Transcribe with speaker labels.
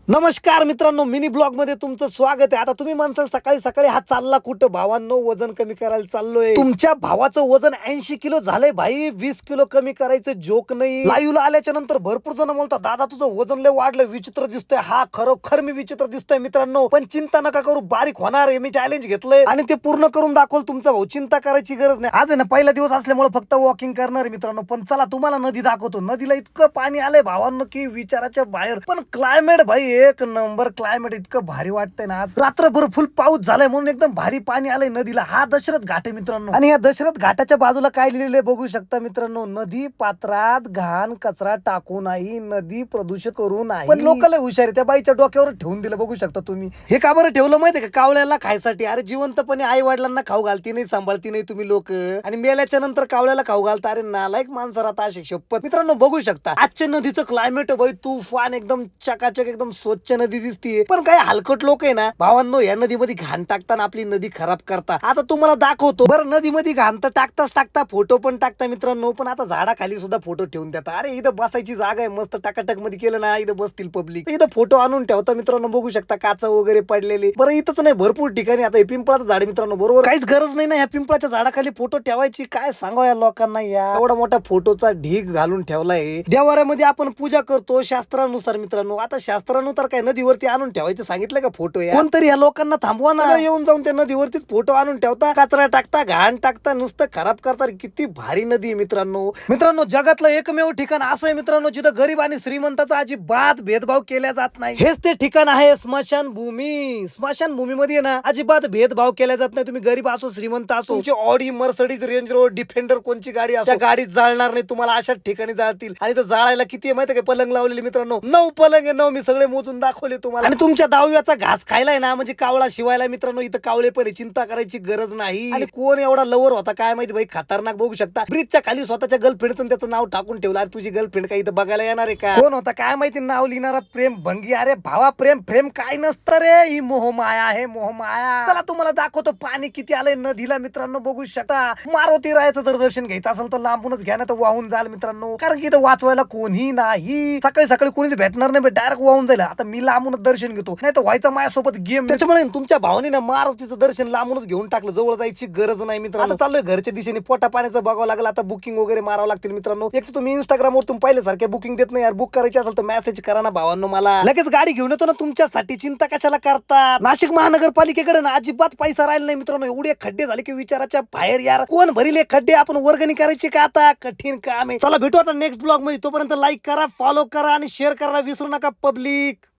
Speaker 1: नमस्कार मित्रांनो, mini blog मध्ये तुमचं स्वागत आहे. आता तुम्ही म्हणसाल सकाळी सकाळी हा चालला कुठं? भावांनो, वजन कमी करायला चाललोय. तुमच्या भावाचं वजन 80 किलो झालंय भाई. 20 किलो कमी करायचं जोक नाही. लाईव्हला आल्याच्या नंतर भरपूर जण बोलतात, दादा तुझं वजन लय वाढलंय, विचित्र दिसतंय. हा खरोखर मी विचित्र दिसतोय मित्रांनो, पण चिंता नका करू, बारीक होणार आहे. मी चॅलेंज घेतलंय आणि ते पूर्ण करून दाखवल तुमचा भाऊ. चिंता करायची गरज नाही. आज आहे ना पहिला दिवस असल्यामुळे फक्त वॉकिंग करणार आहे मित्रांनो. पण चला तुम्हाला नदी दाखवतो. नदीला इतकं पाणी आलंय भावांनो की विचाराच्या बाहेर. पण क्लायमेट भाई एक नंबर क्लायमेट, इतकं भारी वाटतंय ना. आज रात्रभर फुल पाऊस झालाय म्हणून एकदम भारी पाणी आलंय नदीला. हा दशरथ घाट आहे मित्रांनो, आणि या दशरथ घाटाच्या बाजूला काय लिहिलेलं बघू शकता मित्रांनो. नदी पात्रात घाण कचरा टाकू नाही, नदी प्रदूषित करू नाही. पण लोकांना हुशार आहे, त्या बाईच्या डोक्यावर ठेवून दिलं बघू शकता तुम्ही. हे का बरं ठेवलं माहितीये का? कावळ्याला खायसाठी. अरे जिवंतपणे आई वडिलांना खाऊ घालती नाही, सांभाळती नाही तुम्ही लोक, आणि मेल्याच्या नंतर कावळ्याला खाऊ घालता. अरे नालायक माणसाला अशी शपथ. मित्रांनो बघू शकता आजच्या नदीचं क्लायमेट बाई तुफान, एकदम चकाचक, एकदम स्वच्छ नदी दिसते. पण काही हलकट लोक आहे ना भावांनो, या नदीमध्ये घाण टाकताना आपली नदी खराब करता. आता तुम्हाला दाखवतो. बरं नदीमध्ये घाण तर टाकता फोटो पण टाकता मित्रांनो, पण आता झाडाखाली सुद्धा फोटो ठेवून देता. अरे इथं बसायची जागा आहे, मस्त टाकाटक मध्ये केलं ना, इथं बसतील पब्लिक. इथं फोटो आणून ठेवता मित्रांनो, बघू शकता काच वगैरे पडलेली. बरं इथंच नाही, भरपूर ठिकाणी. आता हे पिंपळाचं झाड मित्रांनो, बरोबर काहीच गरज नाही ना ह्या पिंपळाच्या झाडाखाली फोटो ठेवायची. काय सांगा या लोकांना, या एवढा मोठा फोटोचा ढीग घालून ठेवलाय. देवाऱ्यामध्ये आपण पूजा करतो शास्त्रानुसार मित्रांनो. आता शास्त्रानुसार काय नदीवरती आणून ठेवायचं सांगितलं का फोटो? कोणतरी ह्या लोकांना थांबवा ना, येऊन जाऊन त्या नदीवरतीच फोटो आणून ठेवता, कचरा टाकता, घाण टाकता, नुसतं खराब करता. किती भारी नदी आहे मित्रांनो. जगातलं एकमेव ठिकाण असं आहे मित्रांनो, जिथं गरीब आणि श्रीमंताचा अजिबात भेदभाव केला जात नाही. हेच ते ठिकाण आहे स्मशानभूमी. स्मशानभूमीमध्ये ना अजिबात भेदभाव केला जात नाही. तुम्ही गरीब असो श्रीमंत असो, तुमची Audi, Mercedes, range rover, defender कोणची गाडी असो, त्या गाडीत जाळणार नाही तुम्हाला. अशाच ठिकाणी जाळतील. आणि तर जाळायला किती माहिती आहे का पलंग लावलेले मित्रांनो? 9 पलंग आहे, 9. मी सगळे मोजून दाखवले तुम्हाला. आणि तुमच्या दहाव्याचा घास खायलाय ना म्हणजे कावळा शिवायला मित्रांनो, इथं कावळे पण चिंता करायची गरज नाही. आणि कोण एवढा लवर होता काय माहिती भाई, खतरनाक. बघू शकता ब्रिजच्या खाली स्वतःच्या गर्लफ्रेंडचं त्याचं नाव टाकून ठेवलं. अरे तुझी गर्लफ्रेंड काय इथं बघायला येणार आहे का? कोण होता काय माहिती नाव लिहिणारा? प्रेम भंगी. अरे भावा, प्रेम काय नसतं रे, ही मोहमाया आहे, मोहमाया. चला तुम्हाला दाखवतो पाणी किती आलंय नदीला मित्रांनो. बघू शकता मारुती रायाचं जर दर्शन घ्यायचं असेल तर लांबूनच घ्या ना, तर वाहून जाल मित्रांनो, कारण की इथं वाचवायला कोणी नाही. सकाळी सकाळी कोणीच भेटणार नाही, डायरेक्ट वाहून जाईल. आता मी लांबूनच दर्शन घेतो, नाही तर व्हायचं माझ्यासोबत गेम. त्याच्यामुळे तुमच्या भावने ना मारुतीचं दर्शन लांबूनच घेऊन टाकलं, जवळ जायची गरज नाही मित्रांनो. चाललोय घरच्या दिशेने, पोटा पाण्याचं बघावं लागलं. आता बुकिंग वगैरे मारावं लागतील मित्रांनो. एक तर तुम्ही इंस्टाग्रामवर तुम्ही पाहिल्यासारख्या बुकिंग देत नाही यार. बुक करायची असेल तर मेसेज करा ना भावांनो मला, लगेच गाडी घेऊन येतो ना तुमच्यासाठी. चिंता कशाला करतात? नाशिक महानगरपालिकेकडे ना अजिबात पैसा राहिला नाही मित्रांनो. एवढे खड्डे झाले की विचाराच्या बाहेर. यार कोण भरील खड्डे? आपण वर्गणी करायची का आता? कठीण काम आहे. चला भेटू आता नेक्स्ट ब्लॉग मध्ये. तोपर्यंत लाईक करा, फॉलो करा आणि शेअर करायला विसरू नका पब्लिक.